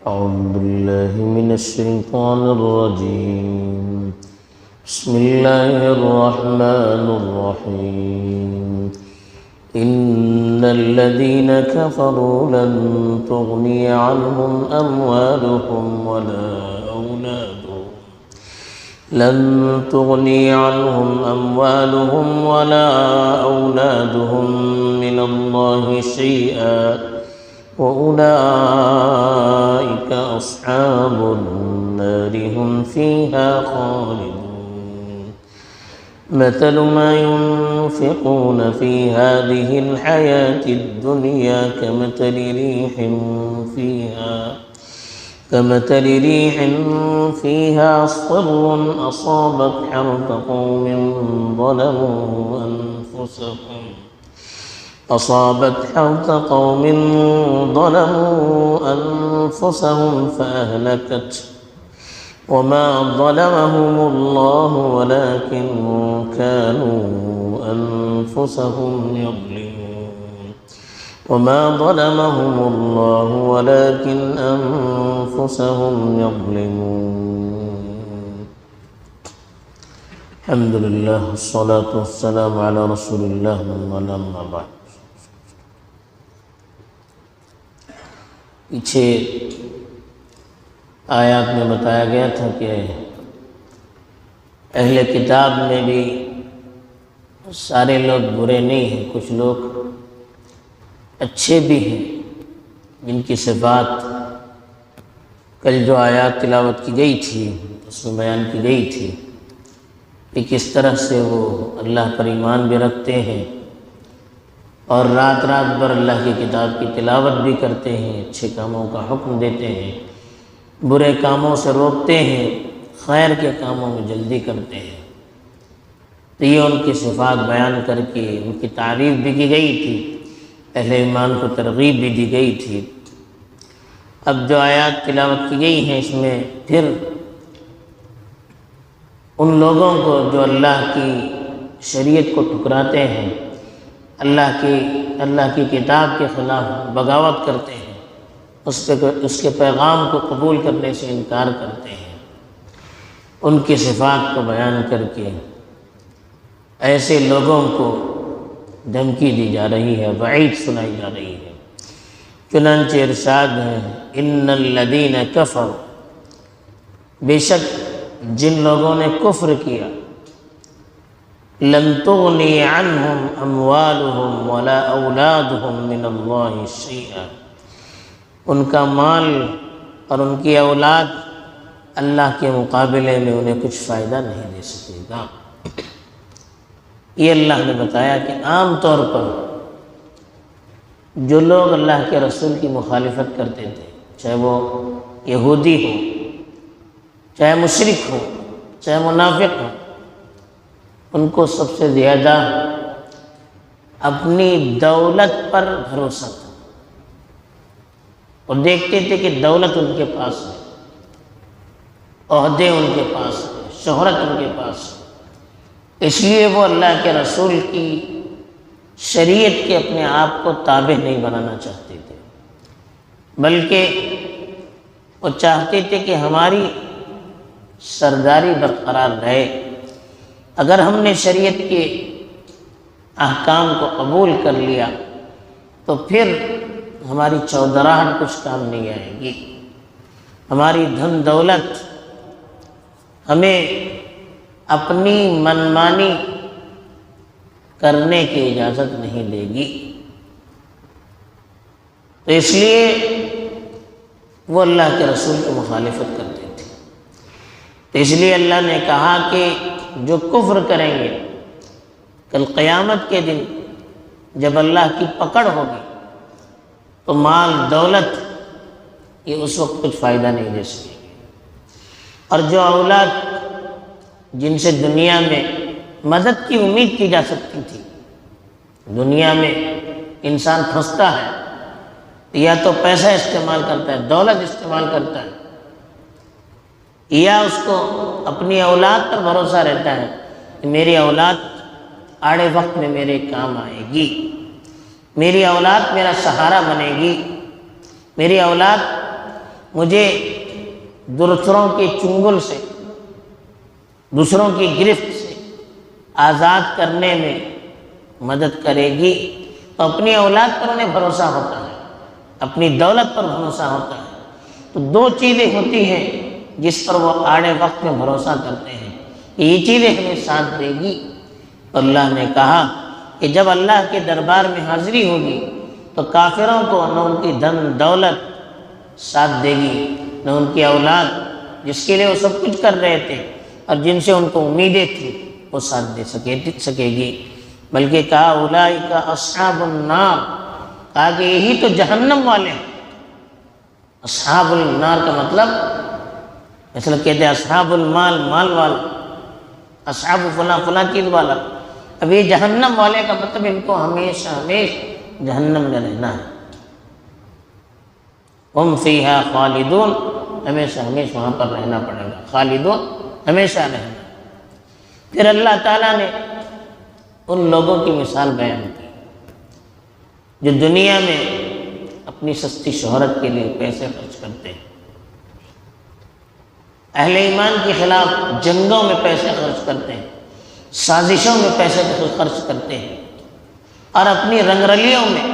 أعوذ بالله من الشيطان الرجيم. بسم الله الرحمن الرحيم. إن الذين كفروا لن تغني عنهم أموالهم ولا أولادهم من الله شيئا وأولئك أصحاب النار هم فيها خالدون. مثل ما ينفقون في هذه الحياة الدنيا كمثل ريح فيها صر أصابت حرث قوم ظلموا أنفسهم فأهلكته وما ظلمهم الله ولكن كانوا أنفسهم يظلمون. الحمد لله والصلاة والسلام على رسول الله أما بعد. پیچھے آیات میں بتایا گیا تھا کہ اہل کتاب میں بھی سارے لوگ برے نہیں ہیں، کچھ لوگ اچھے بھی ہیں جن کی صفات کل جو آیات تلاوت کی گئی تھی اس میں بیان کی گئی تھی کہ کس طرح سے وہ اللہ پر ایمان بھی رکھتے ہیں اور رات رات بھر اللہ کی کتاب کی تلاوت بھی کرتے ہیں، اچھے کاموں کا حکم دیتے ہیں، برے کاموں سے روکتے ہیں، خیر کے کاموں میں جلدی کرتے ہیں. تو یہ ان کی صفات بیان کر کے ان کی تعریف بھی کی گئی تھی، اہل ایمان کو ترغیب بھی دی گئی تھی. اب جو آیات تلاوت کی گئی ہیں اس میں پھر ان لوگوں کو جو اللہ کی شریعت کو ٹکراتے ہیں، اللہ کی کتاب کے خلاف بغاوت کرتے ہیں، اس کے پیغام کو قبول کرنے سے انکار کرتے ہیں، ان کی صفات کو بیان کر کے ایسے لوگوں کو دھمکی دی جا رہی ہے، وعید سنائی جا رہی ہے. چنانچہ ارشاد ہے ان الذین کفروا، بے شک جن لوگوں نے کفر کیا، لن تغنی عنہم اموالہم ولا اولادہم من اللہ شیئا، ان کا مال اور ان کی اولاد اللہ کے مقابلے میں انہیں کچھ فائدہ نہیں دے سکے گا. یہ اللہ نے بتایا کہ عام طور پر جو لوگ اللہ کے رسول کی مخالفت کرتے تھے، چاہے وہ یہودی ہو، چاہے مشرک ہو، چاہے منافق ہو، ان کو سب سے زیادہ اپنی دولت پر بھروسہ تھا اور دیکھتے تھے کہ دولت ان کے پاس ہے، عہدے ان کے پاس ہے، شہرت ان کے پاس ہے، اس لیے وہ اللہ کے رسول کی شریعت کے اپنے آپ کو تابع نہیں بنانا چاہتے تھے، بلکہ وہ چاہتے تھے کہ ہماری سرداری برقرار رہے. اگر ہم نے شریعت کے احکام کو قبول کر لیا تو پھر ہماری چودراہٹ کچھ کام نہیں آئے گی، ہماری دھن دولت ہمیں اپنی منمانی کرنے کی اجازت نہیں دے گی. تو اس لیے وہ اللہ کے رسول کی مخالفت کرتے تھے. تو اس لیے اللہ نے کہا کہ جو کفر کریں گے کل قیامت کے دن جب اللہ کی پکڑ ہوگی تو مال دولت یہ اس وقت کچھ فائدہ نہیں دے سکے گی. اور جو اولاد جن سے دنیا میں مدد کی امید کی جا سکتی تھی، دنیا میں انسان پھنستا ہے یا تو پیسہ استعمال کرتا ہے، دولت استعمال کرتا ہے، یا اس کو اپنی اولاد پر بھروسہ رہتا ہے کہ میری اولاد آڑے وقت میں میرے کام آئے گی، میری اولاد میرا سہارا بنے گی، میری اولاد مجھے دوسروں کے چنگل سے، دوسروں کی گرفت سے آزاد کرنے میں مدد کرے گی، تو اپنی اولاد پر انہیں بھروسہ ہوتا ہے، اپنی دولت پر بھروسہ ہوتا ہے۔ تو دو چیزیں ہوتی ہیں جس پر وہ آڑے وقت میں بھروسہ کرتے ہیں، یہ چیزیں ہمیں ساتھ دے گی۔ تو اللہ نے کہا کہ جب اللہ کے دربار میں حاضری ہوگی تو کافروں کو نہ ان کی دھن دولت ساتھ دے گی، نہ ان کی اولاد جس کے لیے وہ سب کچھ کر رہے تھے اور جن سے ان کو امیدیں تھیں وہ ساتھ دے سکے گی، بلکہ کہا اولئک اصحاب النار، کہا کہ یہی تو جہنم والے ہیں۔ اصحاب النار کا مطلب مثلا کہتے ہیں اصحاب المال، مال والا، اصحاب فلاں فلاں چیز والا۔ اب یہ جہنم والے کا مطلب ان کو ہمیشہ جہنم میں رہنا ہے۔ ہم فیہا خالدون، ہمیشہ وہاں پر رہنا پڑے گا، خالدون ہمیشہ رہنا۔ پھر اللہ تعالیٰ نے ان لوگوں کی مثال بیان کی جو دنیا میں اپنی سستی شہرت کے لیے پیسے خرچ کرتے ہیں، اہل ایمان کے خلاف جنگوں میں پیسے خرچ کرتے ہیں، سازشوں میں پیسے خرچ کرتے ہیں، اور اپنی رنگرلیوں میں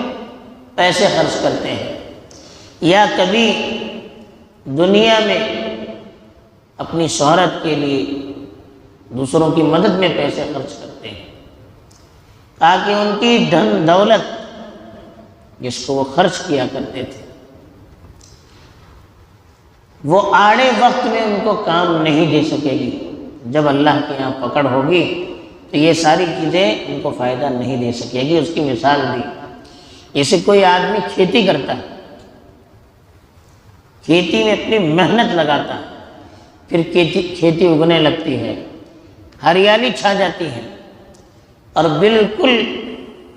پیسے خرچ کرتے ہیں، یا کبھی دنیا میں اپنی شہرت کے لیے دوسروں کی مدد میں پیسے خرچ کرتے ہیں، تاکہ ان کی دھن دولت جس کو وہ خرچ کیا کرتے تھے وہ آڑے وقت میں ان کو کام نہیں دے سکے گی۔ جب اللہ کے یہاں پکڑ ہوگی تو یہ ساری چیزیں ان کو فائدہ نہیں دے سکے گی۔ اس کی مثال دی، جیسے کوئی آدمی کھیتی کرتا ہے، کھیتی میں اپنی محنت لگاتا ہے، پھر کھیتی اگنے لگتی ہے، ہریالی چھا جاتی ہے، اور بالکل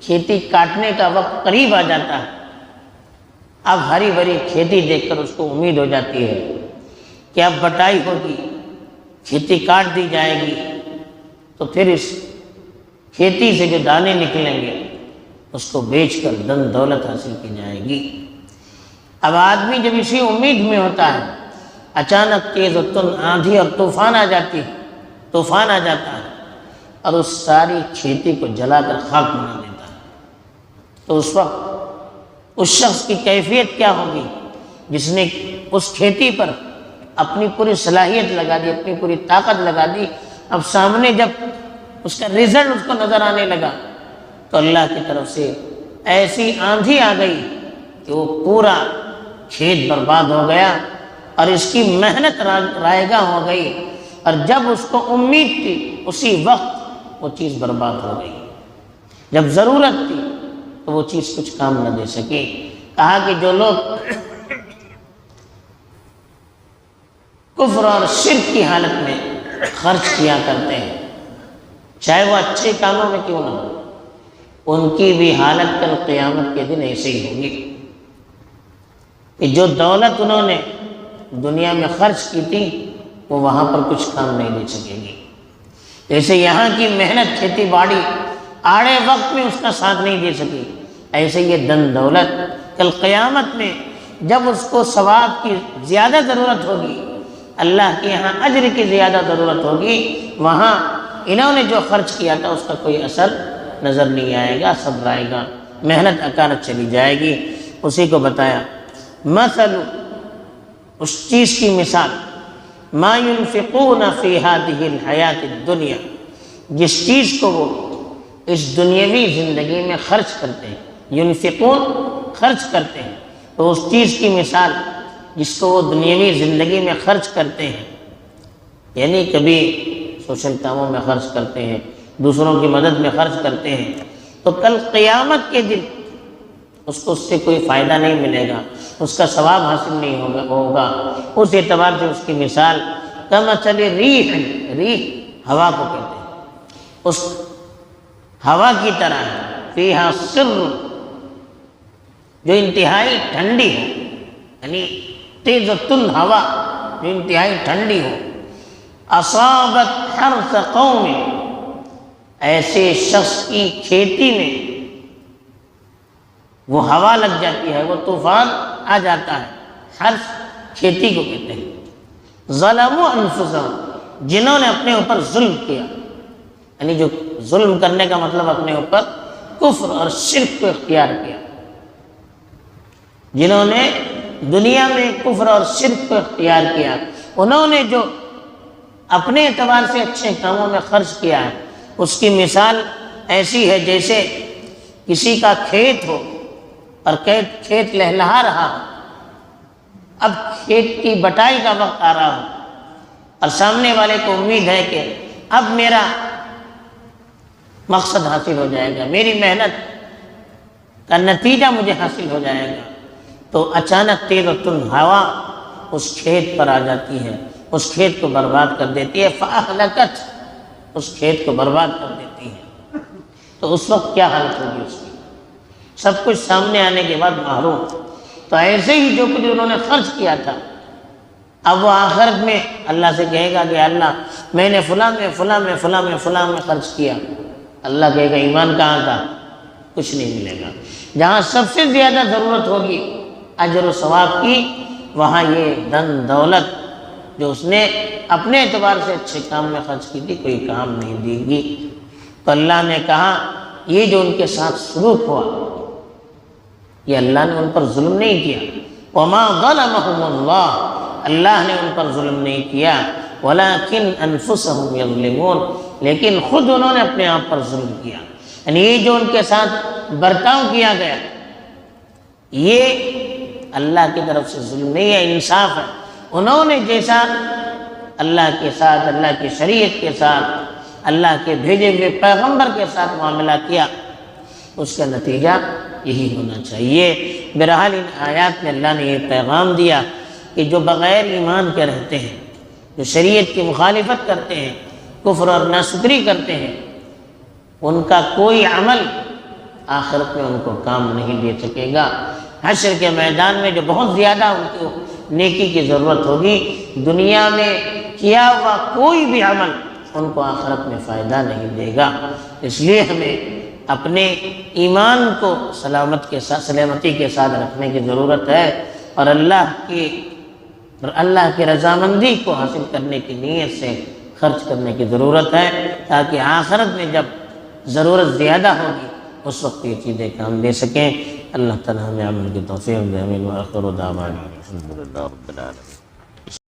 کھیتی کاٹنے کا وقت قریب آ جاتا ہے۔ اب ہری بھری کھیتی دیکھ کر اس کو امید ہو جاتی ہے کہ اب بٹائی ہوگی، کھیتی کاٹ دی جائے گی، تو پھر اس کھیتی سے جو دانے نکلیں گے اس کو بیچ کر دھن دولت حاصل کی جائے گی۔ اب آدمی جب اسی امید میں ہوتا ہے، اچانک تیز و تند آندھی اور طوفان آ جاتا ہے اور اس ساری کھیتی کو جلا کر خاک بنا دیتا ہے، تو اس وقت اس شخص کی کیفیت کیا ہوگی جس نے اس کھیتی پر اپنی پوری صلاحیت لگا دی، اپنی پوری طاقت لگا دی۔ اب سامنے جب اس کا رزلٹ اس کو نظر آنے لگا تو اللہ کی طرف سے ایسی آندھی آ گئی کہ وہ پورا کھیت برباد ہو گیا اور اس کی محنت رائے گاں ہو گئی، اور جب اس کو امید تھی اسی وقت وہ چیز برباد ہو گئی۔ جب ضرورت تھی تو وہ چیز کچھ کام نہ دے سکی۔ کہا کہ جو لوگ کفر اور شرک کی حالت میں خرچ کیا کرتے ہیں، چاہے وہ اچھے کاموں میں کیوں نہ ہو، ان کی بھی حالت کل قیامت کے دن ایسے ہی ہوگی کہ جو دولت انہوں نے دنیا میں خرچ کی تھی وہ وہاں پر کچھ کام نہیں دے سکے گی۔ جیسے یہاں کی محنت کھیتی باڑی آڑے وقت میں اس کا ساتھ نہیں دے سکی، ایسے یہ دھن دولت کل قیامت میں جب اس کو ثواب کی زیادہ ضرورت ہوگی، اللہ کے یہاں اجر کی زیادہ ضرورت ہوگی، وہاں انہوں نے جو خرچ کیا تھا اس کا کوئی اثر نظر نہیں آئے گا، سب آئے گا، محنت اکارت چلی جائے گی۔ اسی کو بتایا مثل، اس چیز کی مثال، ما ينفقون فی هذه الحیات الدنیا، جس چیز کو وہ اس دنیاوی زندگی میں خرچ کرتے ہیں، ینفقون خرچ کرتے ہیں، تو اس چیز کی مثال جس کو وہ دنیاوی زندگی میں خرچ کرتے ہیں، یعنی کبھی سوشل کاموں میں خرچ کرتے ہیں، دوسروں کی مدد میں خرچ کرتے ہیں، تو کل قیامت کے دن اس کو اس سے کوئی فائدہ نہیں ملے گا، اس کا ثواب حاصل نہیں ہوگا۔ اس اعتبار سے اس کی مثال کمثل ریح، ریح ہوا کو کہتے ہیں، اس ہوا کی طرح ہے، فیہا سر، جو انتہائی ٹھنڈی ہے، یعنی تیز و تند ہوا جو انتہائی ٹھنڈی ہو، اصابت حرث قوم، ایسے شخص کی کھیتی میں وہ ہوا لگ جاتی ہے، وہ طوفان آ جاتا ہے۔ حرث کھیتی کو کہتے ہیں۔ ظلموا انفسہم، جنہوں نے اپنے اوپر ظلم کیا، یعنی جو ظلم کرنے کا مطلب اپنے اوپر کفر اور شرک کو اختیار کیا، جنہوں نے دنیا میں کفر اور شرک کو اختیار کیا، انہوں نے جو اپنے اعتبار سے اچھے کاموں میں خرچ کیا ہے، اس کی مثال ایسی ہے جیسے کسی کا کھیت ہو اور کھیت لہلہا رہا ہو، اب کھیت کی بٹائی کا وقت آ رہا ہو اور سامنے والے کو امید ہے کہ اب میرا مقصد حاصل ہو جائے گا، میری محنت کا نتیجہ مجھے حاصل ہو جائے گا، تو اچانک تیز و تند ہوا اس کھیت پر آ جاتی ہے، اس کھیت کو برباد کر دیتی ہے، فَأَهْلَكَتْ، اس کھیت کو برباد کر دیتی ہے۔ تو اس وقت کیا حالت ہوگی اس کی؟ سب کچھ سامنے آنے کے بعد محروم۔ تو ایسے ہی جو کچھ انہوں نے خرچ کیا تھا، اب وہ آخرت میں اللہ سے کہے گا کہ اللہ میں نے فلاں میں خرچ کیا، اللہ کہے گا ایمان کہاں تھا؟ کچھ نہیں ملے گا۔ جہاں سب سے زیادہ ضرورت ہوگی اجر و ثواب کی، وہاں یہ دن دولت جو اس نے اپنے اعتبار سے اچھے کام میں خرچ کی تھی کوئی کام نہیں دے گی۔ تو اللہ نے کہا یہ جو ان کے ساتھ سلوک ہوا، یہ اللہ نے ان پر ظلم نہیں کیا، وما ظلمهم اللہ، اللہ نے ان پر ظلم نہیں کیا، ولکن انفسهم یظلمون، لیکن خود انہوں نے اپنے آپ پر ظلم کیا۔ یعنی یہ جو ان کے ساتھ برتاؤ کیا گیا، یہ اللہ کی طرف سے ظلم نہیں ہے، انصاف ہے۔ انہوں نے جیسا اللہ کے ساتھ، اللہ کی شریعت کے ساتھ، اللہ کے بھیجے ہوئے پیغمبر کے ساتھ معاملہ کیا، اس کا نتیجہ یہی ہونا چاہیے۔ بہرحال ان آیات میں اللہ نے یہ پیغام دیا کہ جو بغیر ایمان کے رہتے ہیں، جو شریعت کی مخالفت کرتے ہیں، کفر اور ناشکری کرتے ہیں، ان کا کوئی عمل آخرت میں ان کو کام نہیں دے سکے گا۔ حشر کے میدان میں جو بہت زیادہ ان کو نیکی کی ضرورت ہوگی، دنیا میں کیا ہوا کوئی بھی عمل ان کو آخرت میں فائدہ نہیں دے گا۔ اس لیے ہمیں اپنے ایمان کو سلامتی کے ساتھ رکھنے کی ضرورت ہے، اور اللہ کی رضامندی کو حاصل کرنے کی نیت سے خرچ کرنے کی ضرورت ہے، تاکہ آخرت میں جب ضرورت زیادہ ہوگی اس وقت یہ چیزیں کام دے سکیں۔ اللہ تعالیٰ ہمیں عمل کی توفیق دے۔ آمین۔ وآخر دعوانا الحمدللہ رب العالمین۔